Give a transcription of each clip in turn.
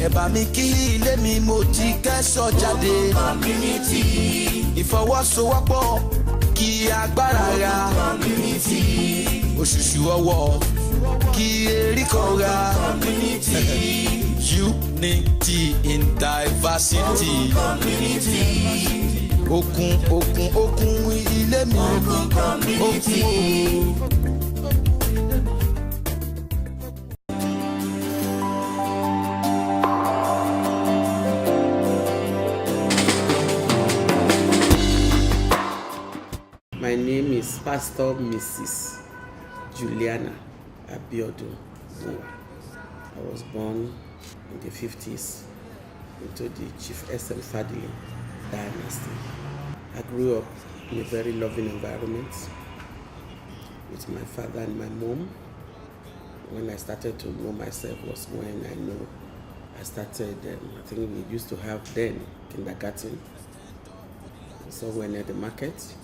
ẹ bá mi kí ilé mi mo ti kẹ́sọ̀ jáde. Community. Ìfọwọ́sowọ́pọ̀ kí agbára ra. Community. Òṣùṣù ọwọ́ kí erí kan ra. Community. Unity in diversity. Community. Okun ilé mi. Okun. My name is Pastor Mrs. Juliana ABIODUN. I was born in the 50s into the Chief S.M. Fadili dynasty. I grew up in a very loving environment with my father and my mom. When I started to know myself was when I started, I think we used to have then kindergarten. So when at the market.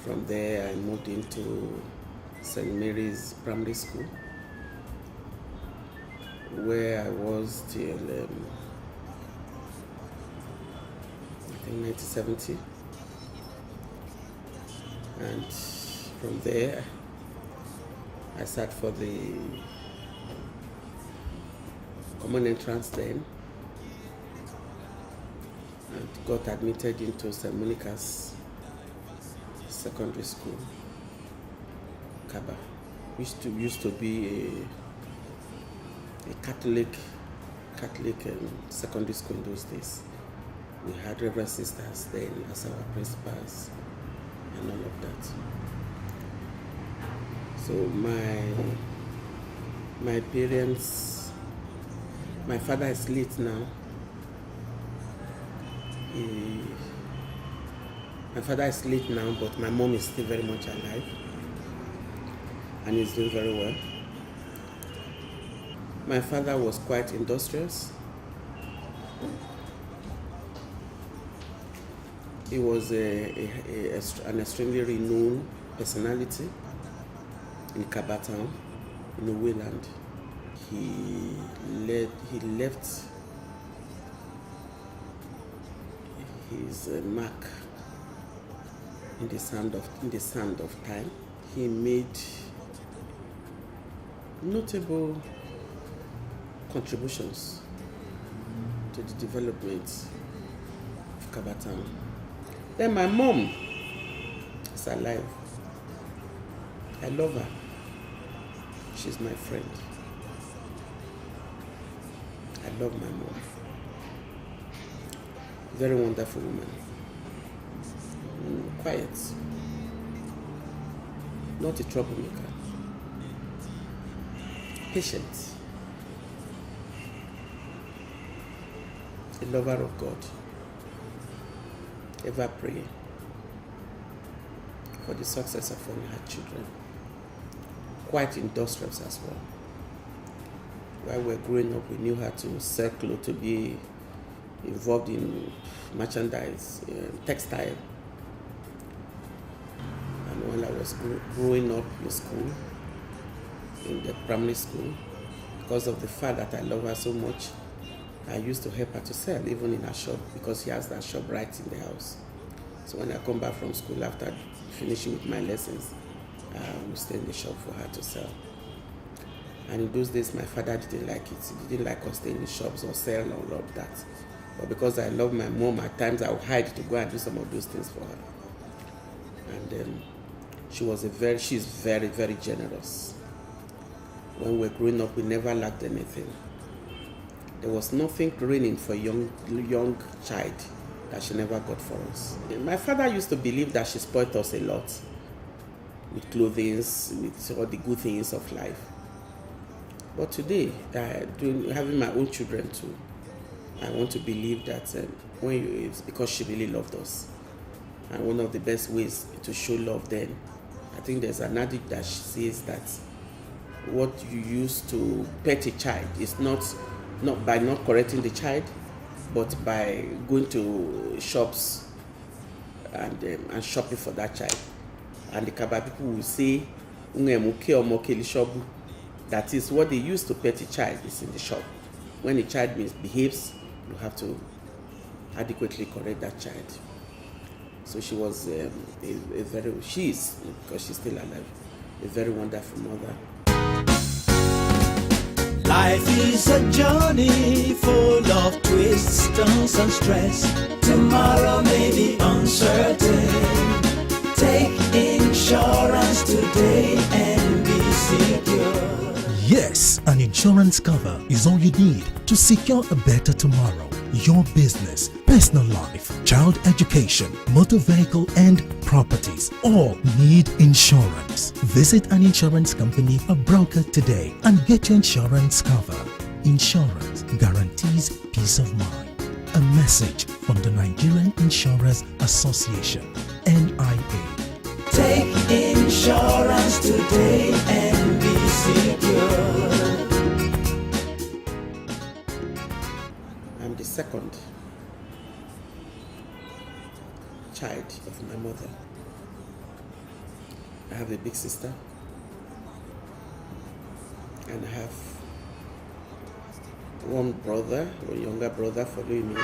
From there, I moved into St. Mary's Primary School, where I was till I think 1970. And from there, I sat for the common entrance then and got admitted into St. Monica's Secondary School, Kaba. Used to be a Catholic secondary school in those days. We had Reverend Sisters then as our principals and all of that. So my parents, my father is late now. My father is late now, but my mom is still very much alive and is doing very well. My father was quite industrious. He was an extremely renowned personality in Kaba town, in Oweland. He left his mark in the sand of time. He made notable contributions to the development of Kaba town. Then my mom is alive. I love her. She's my friend. I love my mom. Very wonderful woman. Quiet, not a troublemaker, patient, a lover of God, ever praying for the success of all her children, quite industrious as well. While we were growing up, we knew how to sell clothes, to be involved in merchandise, textile. When I was growing up in school, in the primary school, because of the fact that I love her so much, I used to help her to sell, even in her shop, because she has that shop right in the house. So when I come back from school after finishing with my lessons, I would stay in the shop for her to sell. And in those days, my father didn't like it. He didn't like us staying in shops or sell and all of that. But because I love my mom, at times I would hide to go and do some of those things for her. And she's very, very generous. When we were growing up, we never lacked anything. There was nothing raining for a young child that she never got for us. My father used to believe that she spoiled us a lot with clothing, with all the good things of life. But today, having my own children too, I want to believe that it's because she really loved us. And one of the best ways to show love then, I think there's an adage that says that what you use to pet a child is not by not correcting the child, but by going to shops and shopping for that child. And the Kaba people will say, that is what they use to pet a child is in the shop. when a child misbehaves, you have to adequately correct that child. So she was she is, because she's still alive, a very wonderful mother. Life is a journey full of twists, turns and stress. Tomorrow may be uncertain. Take insurance today and be secure. Yes, an insurance cover is all you need to secure a better tomorrow. Your business, personal life, child education, motor vehicle and properties all need insurance. Visit an insurance company or broker today and get your insurance cover. Insurance guarantees peace of mind. A message from the Nigerian Insurers Association, NIA. Take insurance today and be secure. I'm the second child of my mother. I have a big sister, and I have one brother, or younger brother following me,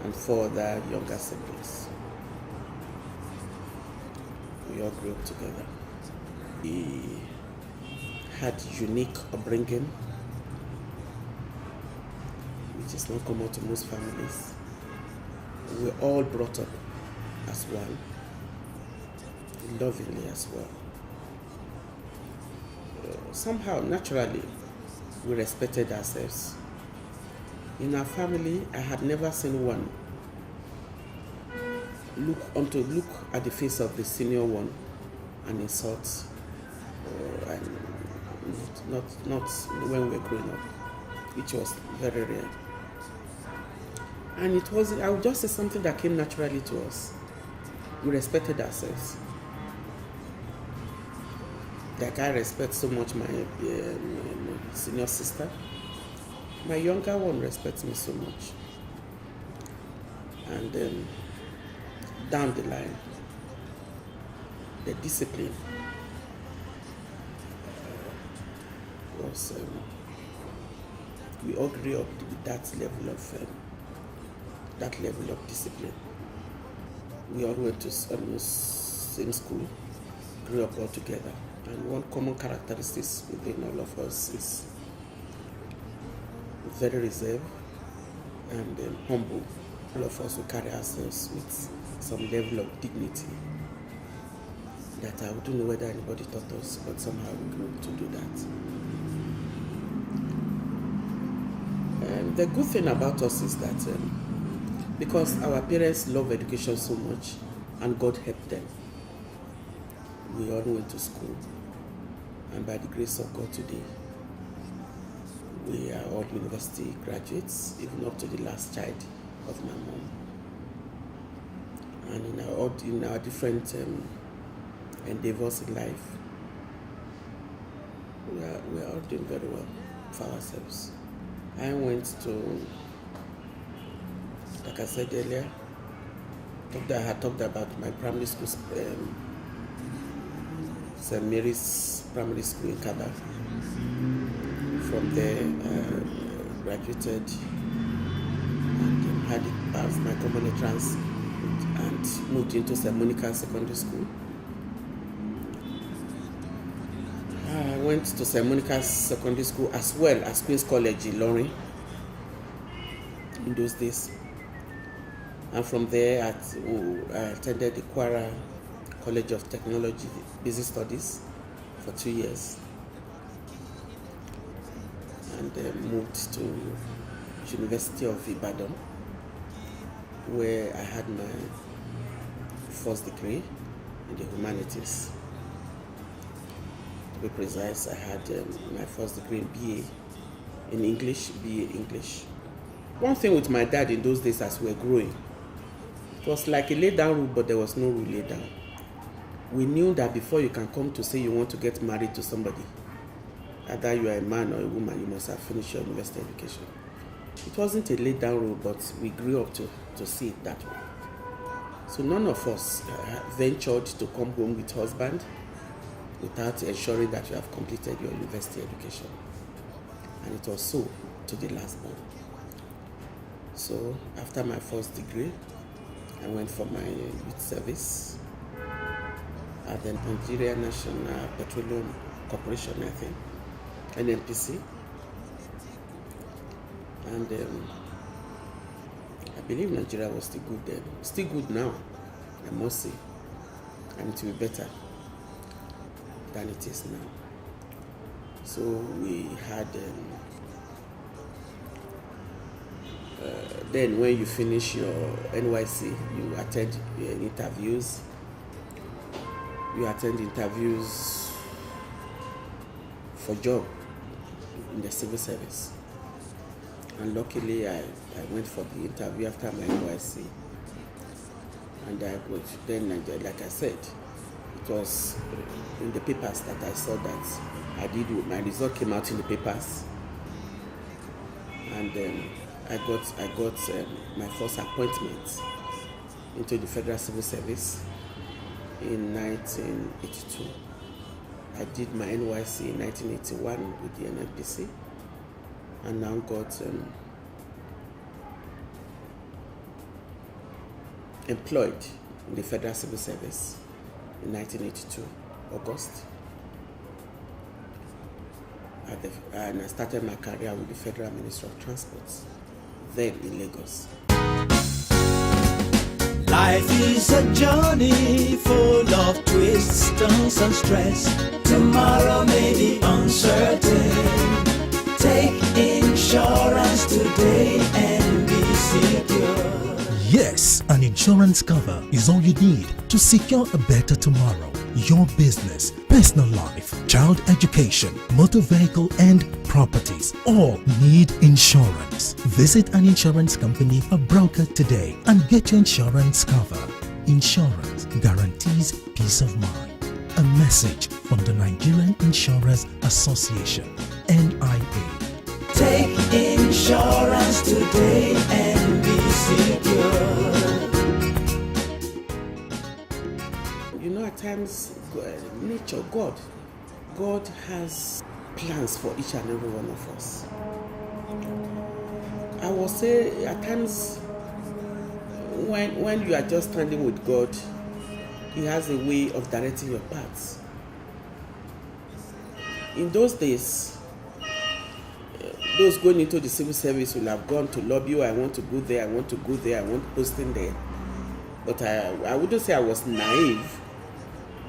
and 4 other younger siblings. We all grew up together. We had unique upbringing, which is not common to most families. We were all brought up as one, lovingly as well. Somehow, naturally, we respected ourselves. In our family, I had never seen one look at the face of the senior one and insult, and not when we were growing up, which was very rare. And it was, I would just say, something that came naturally to us. We respected ourselves. Like, I respect so much my senior sister. My younger one respects me so much. And then down the line, the discipline was, we all grew up with that level of discipline. We all went to almost same school, grew up all together. And one common characteristic within all of us is very reserved and humble. All of us will carry ourselves with some level of dignity that I don't know whether anybody taught us, but somehow we grew to do that. And the good thing about us is that because our parents love education so much and God helped them, we all went to school, and by the grace of God today, we are all university graduates, even up to the last child of my mom. And in our different endeavors in life, we are all doing very well for ourselves. I went to, like I said earlier, I had talked about my primary school, St. Mary's Primary School in Kada. From there, graduated and had it passed my common entrance and moved into St. Monica Secondary School. I went to St. Monica's Secondary School as well as Queen's College in Lorry in those days. And from there, I attended the Kwara College of Technology Business Studies for 2 years. And moved to University of Ibadan, where I had my first degree in the humanities. To be precise, I had my first degree in BA in English, BA English. One thing with my dad in those days as we were growing, it was like a laid down rule, but there was no rule laid down. We knew that before you can come to say you want to get married to somebody, either you are a man or a woman, you must have finished your university education. It wasn't a laid down rule, but we grew up to see it that way. So none of us ventured to come home with husband without ensuring that you have completed your university education. and it was so to the last born. So after my first degree, I went for my youth service at the Nigeria National Petroleum Corporation, I think, NNPC. And I believe Nigeria was still good then. Still good now, I must say. And it will be better than it is now. So we had, then when you finish your NYC, you attend interviews. You attend interviews for job in the civil service. And luckily, I went for the interview after my NYC. And then, like I said, it was in the papers that I saw that my result came out in the papers. And I got my first appointment into the Federal Civil Service in 1982. I did my NYC in 1981 with the NNPC, and now got employed in the Federal Civil Service in 1982, August. And I started my career with the Federal Ministry of Transport, then in Lagos. Life is a journey full of twists, turns and stress. Tomorrow may be uncertain. Take insurance today and be secure. Yes, an insurance cover is all you need to secure a better tomorrow. Your business, personal life, child education, motor vehicle and properties all need insurance. Visit an insurance company or broker today and get your insurance cover. Insurance guarantees peace of mind. A message from the Nigerian Insurers Association, NIA. Take insurance today and be secure. You know, at times, nature, God has plans for each and every one of us. I will say, at times, when you are just standing with God, He has a way of directing your paths. In those days, those going into the civil service will have gone to lobby, I want to go there, I want to go there, I want posting there. But I wouldn't say I was naive,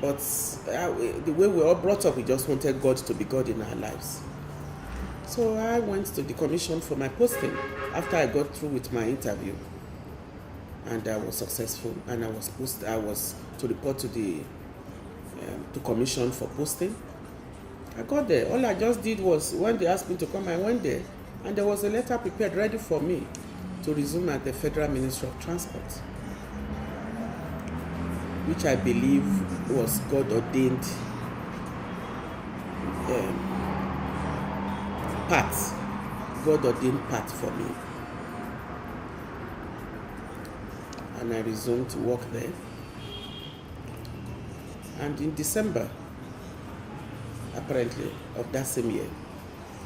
but the way we all brought up, we just wanted God to be God in our lives. So I went to the commission for my posting after I got through with my interview. And I was successful, and I was to report to the to commission for posting. I got there. All I just did was, when they asked me to come, I went there, and there was a letter prepared ready for me to resume at the Federal Ministry of Transport, which I believe was God-ordained path, God-ordained path for me. And I resumed to work there. And in December, apparently, of that same year,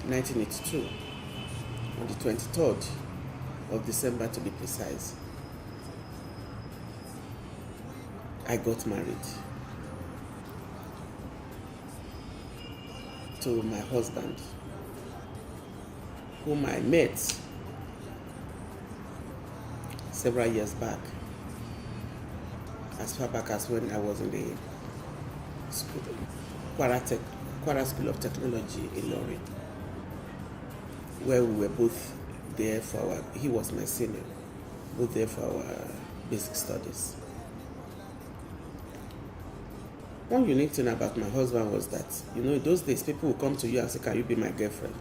1982, on the 23rd of December to be precise, I got married to my husband, whom I met several years back, as far back as when I was in the school, Kwara School of Technology in Lorry, where we were both there for he was my senior, both there for our basic studies. One unique thing about my husband was that, in those days, people would come to you and say, "Can you be my girlfriend?"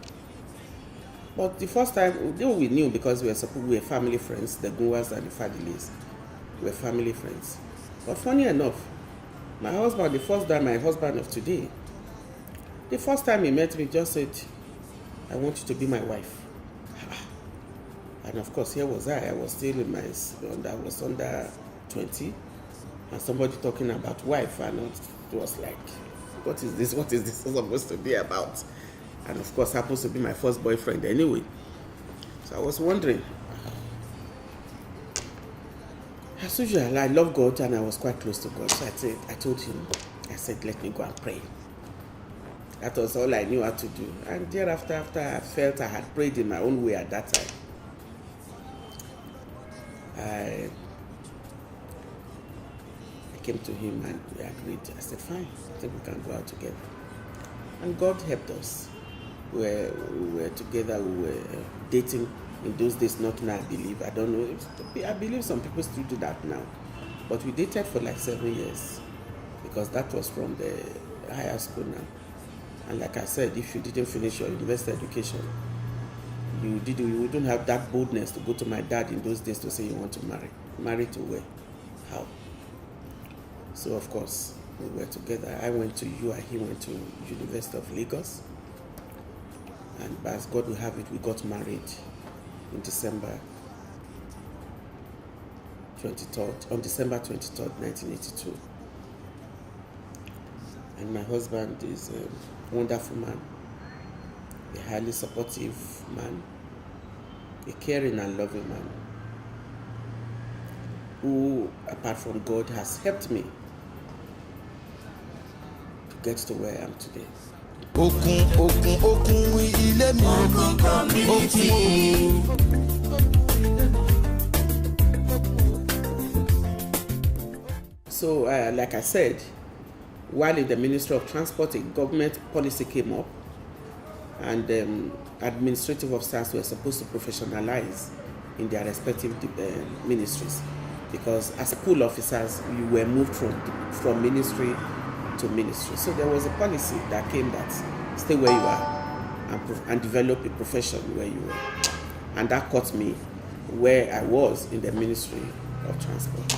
But the first time, though we knew, because we were family friends, the GUNWAs and the Fadilis were family friends. But funny enough, my husband, the first time, my husband of today, the first time he met me, just said, "I want you to be my wife." And of course, here was I was still I was under 20, and somebody talking about wife, and it was like, what is this supposed to be about? and of course happens to be my first boyfriend anyway. So I was wondering, as usual, I love God and I was quite close to God. So I told him, I said, let me go and pray. That was all I knew how to do. And thereafter, after I felt I had prayed in my own way at that time, I came to him and we agreed. I said, fine, I think we can go out together. And God helped us. We were together, we were dating in those days, not now, I believe. I don't know. I believe some people still do that now. But we dated for like 7 years because that was from the higher school now. And like I said, if you didn't finish your university education, you wouldn't have that boldness to go to my dad in those days to say you want to marry. Marry to where? How? So of course, we were together. I went to UI, he went to University of Lagos. And as God will have it, we got married in December 23rd, on December 23rd, 1982. And my husband is a wonderful man, a highly supportive man, a caring and loving man, who, apart from God, has helped me to get to where I am today. Ilé mi. So, like I said, while in the Ministry of Transport, a government policy came up, and administrative officers were supposed to professionalize in their respective ministries, because as pool officers, you were moved from ministry to ministry. So there was a policy that came that stay where you are and develop a profession where you were. And that caught me where I was in the Ministry of Transport.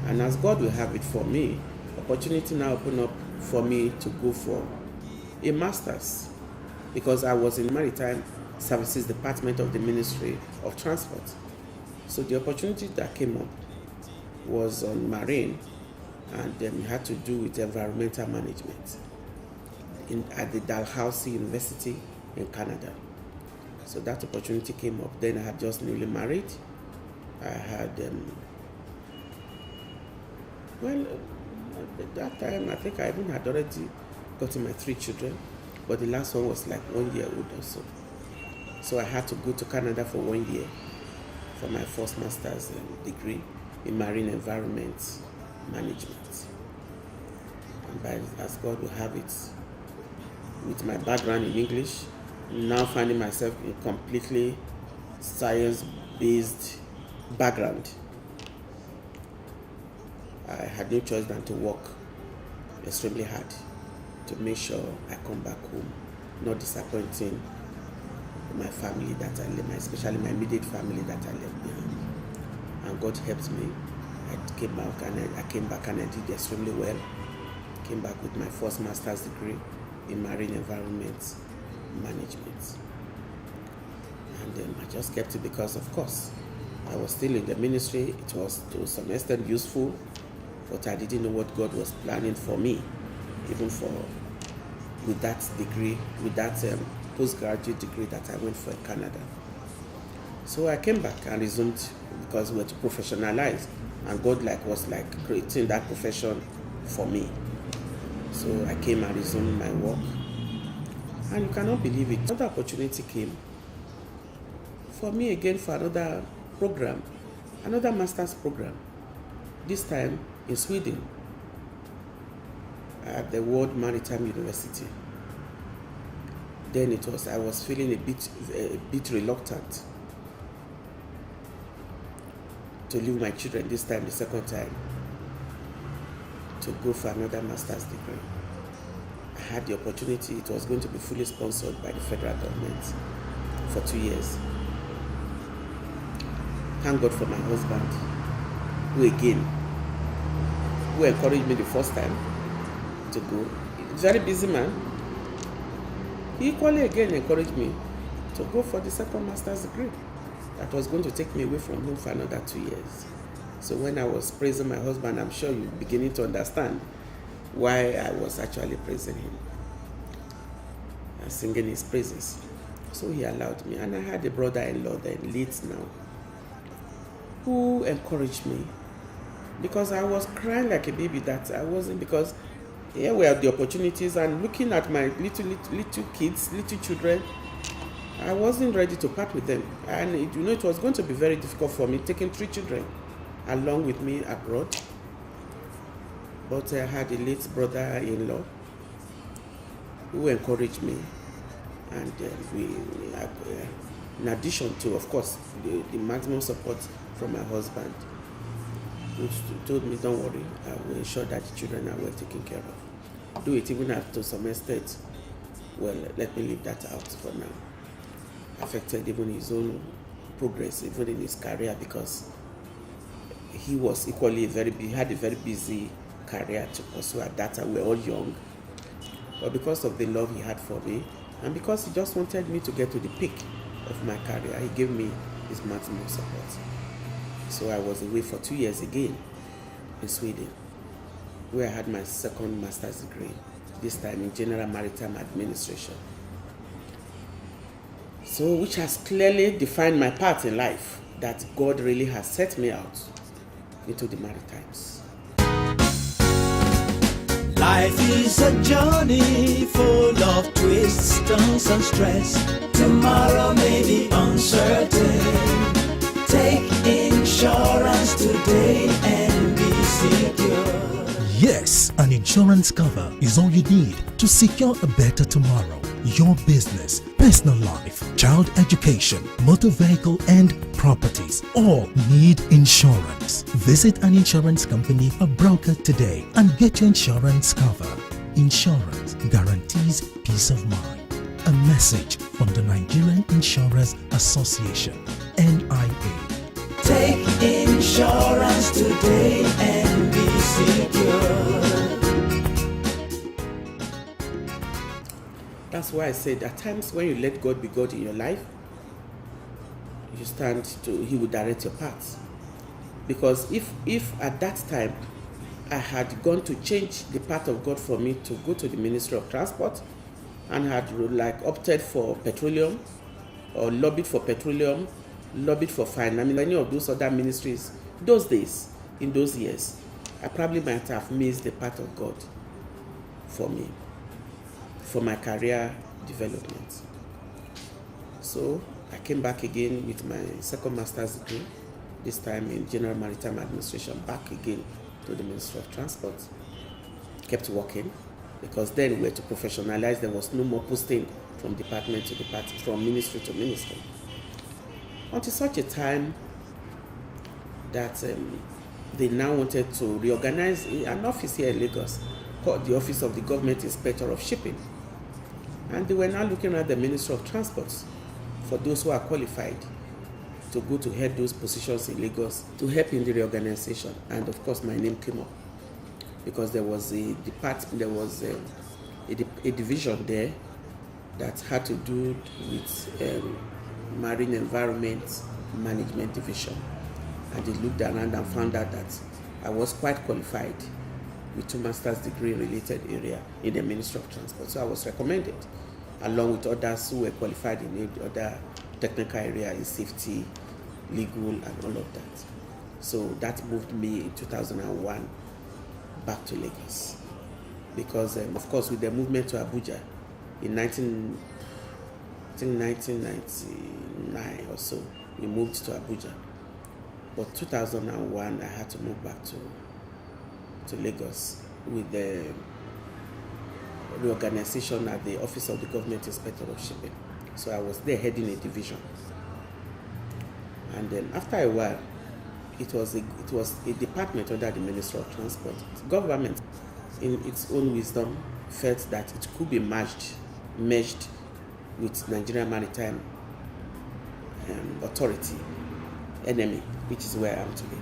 And as God will have it for me, opportunity now opened up for me to go for a master's, because I was in Maritime Services Department of the Ministry of Transport. So the opportunity that came up was on marine, and we had to do with environmental management at the Dalhousie University in Canada. So that opportunity came up. Then I had just newly married. I had, at that time, I think I even had already gotten my 3 children, but the last one was like 1 year old or so. So I had to go to Canada for 1 year for my first master's degree in marine environment management. And as God will have it, with my background in English, now finding myself in completely science-based background, I had no choice than to work extremely hard to make sure I come back home, not disappointing my family that I left, especially my immediate family that I left behind. And God helped me. I came back and I did extremely well. Came back with my first master's degree in marine environment management. And I just kept it because, of course, I was still in the ministry. It was to some extent useful, but I didn't know what God was planning for me, even with that degree, with that postgraduate degree that I went for in Canada. So I came back and resumed, because we were to professionalize, and God was creating that profession for me. So I came and resumed my work. And you cannot believe it, another opportunity came for me again for another program, another master's program, this time in Sweden at the World Maritime University. Then I was feeling a bit reluctant to leave my children this time, the second time, to go for another master's degree. I had the opportunity. It was going to be fully sponsored by the federal government for 2 years. Thank God for my husband, who encouraged me the first time to go. He's a very busy man. He equally again encouraged me to go for the second master's degree that was going to take me away from home for another 2 years. So when I was praising my husband, I'm sure you're beginning to understand why I was actually praising him. and singing his praises. So he allowed me. And I had a brother-in-law then, late now, who encouraged me, because I was crying like a baby that I wasn't, because here were the opportunities, and looking at my little kids, little children, I wasn't ready to part with them. And it was going to be very difficult for me taking 3 children along with me abroad. But I had a late brother-in-law who encouraged me, and in addition to, of course, the maximum support from my husband, who told me, don't worry, I will ensure that the children are well taken care of. Do it even to some extent. Well, let me leave that out for now. Affected even his own progress, even in his career, because he was equally had a very busy career to pursue at that time. We were all young. But because of the love he had for me, and because he just wanted me to get to the peak of my career, he gave me his maximum support. So I was away for 2 years again in Sweden, where I had my second master's degree, this time in General Maritime Administration. So, which has clearly defined my path in life, that God really has set me out into the Maritimes. Life is a journey full of twists, turns and stress. Tomorrow may be uncertain. Take insurance today and be secure. Yes, an insurance cover is all you need to secure a better tomorrow. Your business, personal life, child education, motor vehicle and properties all need insurance. Visit an insurance company or broker today and get your insurance cover. Insurance guarantees peace of mind. A message from the Nigerian Insurers Association, NIA. Take insurance today and be secure. That's why I said at times when you let God be God in your life, He will direct your path. Because if at that time I had gone to change the path of God for me to go to the Ministry of Transport, and had opted for petroleum, or lobbied for petroleum, lobbied for finance, any of those other ministries, those days, in those years, I probably might have missed the path of God for me, for my career development. So I came back again with my second master's degree, this time in General Maritime Administration, back again to the Ministry of Transport. Kept working, because then we were to professionalize. There was no more posting from department to department, from ministry to ministry. Until such a time that they now wanted to reorganize an office here in Lagos called the Office of the Government Inspector of Shipping. And they were now looking at the Ministry of Transport for those who are qualified to go to head those positions in Lagos to help in the reorganization. And of course, my name came up, because there was a department, there was a division there that had to do with Marine Environment Management Division. And they looked around and found out that I was quite qualified with 2 master's degree in related area in the Ministry of Transport. So I was recommended, along with others who were qualified in other technical area in safety, legal, and all of that. So that moved me in 2001 back to Lagos, because of course with the movement to Abuja in 1999 or so, we moved to Abuja. But 2001 I had to move back to Lagos with the reorganization at the Office of the Government Inspector of Shipping. So I was there heading a division. And then after a while, it was a department under the Ministry of Transport. The government, in its own wisdom, felt that it could be merged with Nigeria Maritime Authority, NMA, which is where I am today.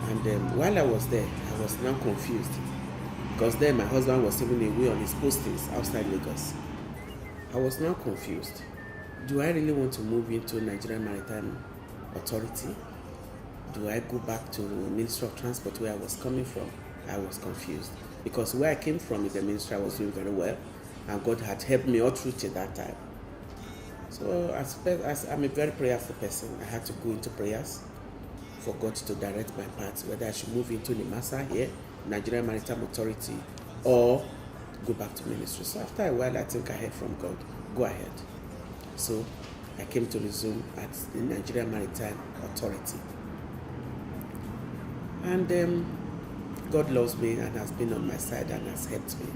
And while I was there, I was now confused, because then my husband was even away on his postings outside Lagos. I was now confused. Do I really want to move into Nigerian Maritime Authority? Do I go back to the Ministry of Transport where I was coming from? I was confused, because where I came from in the ministry I was doing very well. and God had helped me all through till that time. So as I'm a very prayerful person, I had to go into prayers for God to direct my path, whether I should move into NIMASA here, Nigerian Maritime Authority, or go back to ministry. So after a while, I think I heard from God, go ahead. So I came to resume at the Nigerian Maritime Authority. And God loves me and has been on my side and has helped me.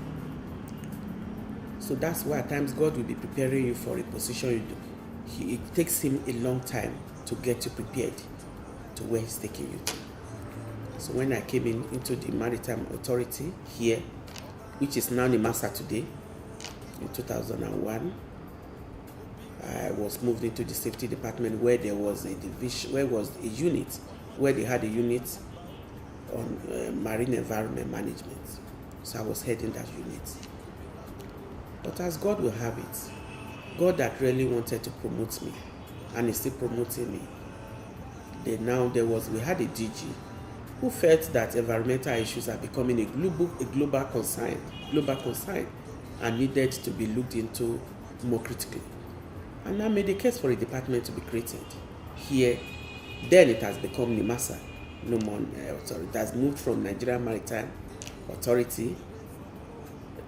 So that's why at times God will be preparing you for a position you do. It takes him a long time to get you prepared to where he's taking you to. So when I came into the Maritime Authority here, which is now NIMASA today, in 2001, I was moved into the safety department where there was a division, where was a unit, where they had a unit on marine environment management. So I was heading that unit. But as God will have it, God that really wanted to promote me, and is still promoting me. We had a DG who felt that environmental issues are becoming a global concern, and needed to be looked into more critically. And I made a case for a department to be created here. Then it has become NIMASA, no more authority. It has moved from Nigerian Maritime Authority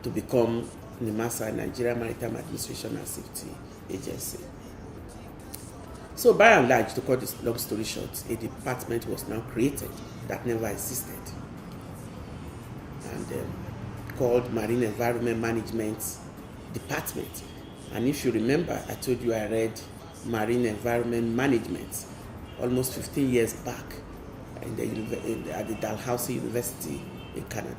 to become NIMASA, Nigerian Maritime Administration and Safety Agency. So by and large, to cut this long story short, a department was now created that never existed, and called Marine Environment Management Department. And if you remember, I told you I read Marine Environment Management almost 15 years back at the Dalhousie University in Canada.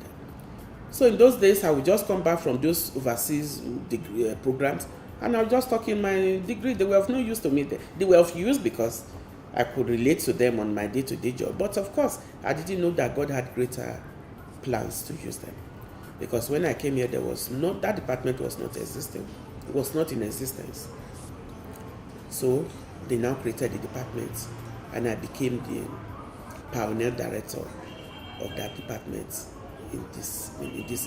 So in those days, I would just come back from those overseas degree, programs, and I was just talking my degree. They were of no use to me. They were of use because I could relate to them on my day-to-day job. But of course, I didn't know that God had greater plans to use them. Because when I came here, that department was not existing. It was not in existence. So they now created the department, and I became the pioneer director of that department in this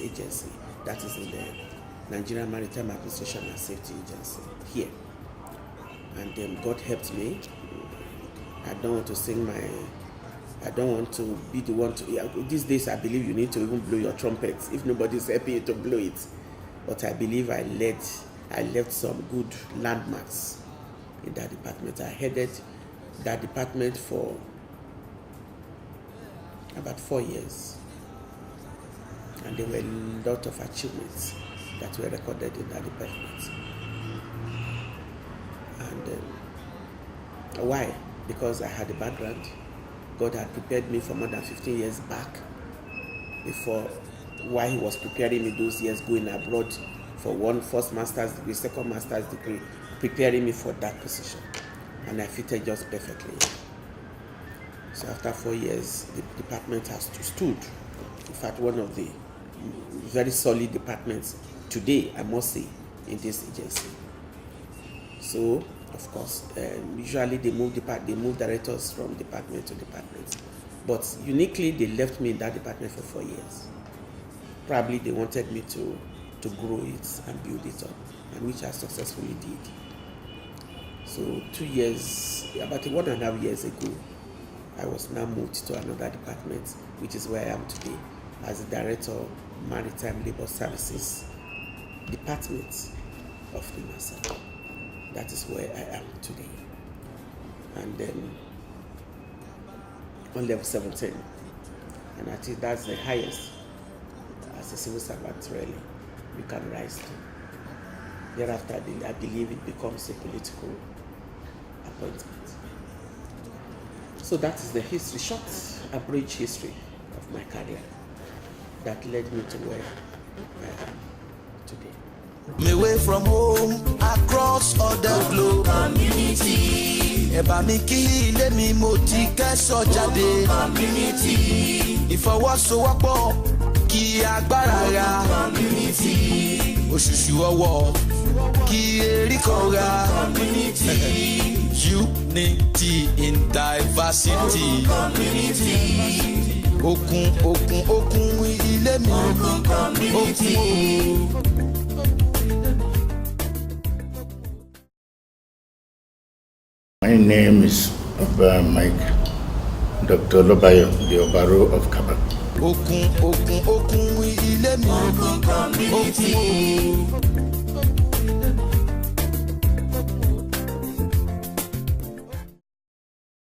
agency, that is in the Nigerian Maritime Administration and Safety Agency here. And then God helped me. I don't want to be the one to, these days I believe you need to even blow your trumpet if nobody's helping you to blow it. But I believe I left some good landmarks in that department. I headed that department for about 4 years. And there were a lot of achievements that were recorded in that department. And why? Because I had a background. God had prepared me for more than 15 years back, before, while he was preparing me those years going abroad for first master's degree, second master's degree, preparing me for that position. And I fitted just perfectly. So after 4 years, the department has stood. In fact, one of the very solid departments today, I must say, in this agency. So, of course, usually they move directors from department to department. But uniquely, they left me in that department for 4 years. Probably they wanted me to grow it and build it up, and which I successfully did. So about 1.5 years ago, I was now moved to another department, which is where I am today, as the Director of Maritime Labour Services Department of NIMASA. That is where I am today. And then on level 17. And I think that's the highest as a civil servant really you can rise to. Thereafter, I believe it becomes a political appointment. So that is the history, short, abridged history of my career that led me to where I am today. Me away from home, across all the globe. Community. Ẹ̀bà mi kí ilé mi mo ti kẹ́sọ̀ jáde. Community. Ìfọwọ́sowọ́pọ̀ kí agbára ra. Community. Òṣùṣù ọwọ́ kí eríkọ̀ ra. Community. Unity in diversity. Community. Okun ilé mi. Okun o. My name is Oba Mike, Dr. Lobayo, the Obaro of Kabak. Okun ilé mi, okun community.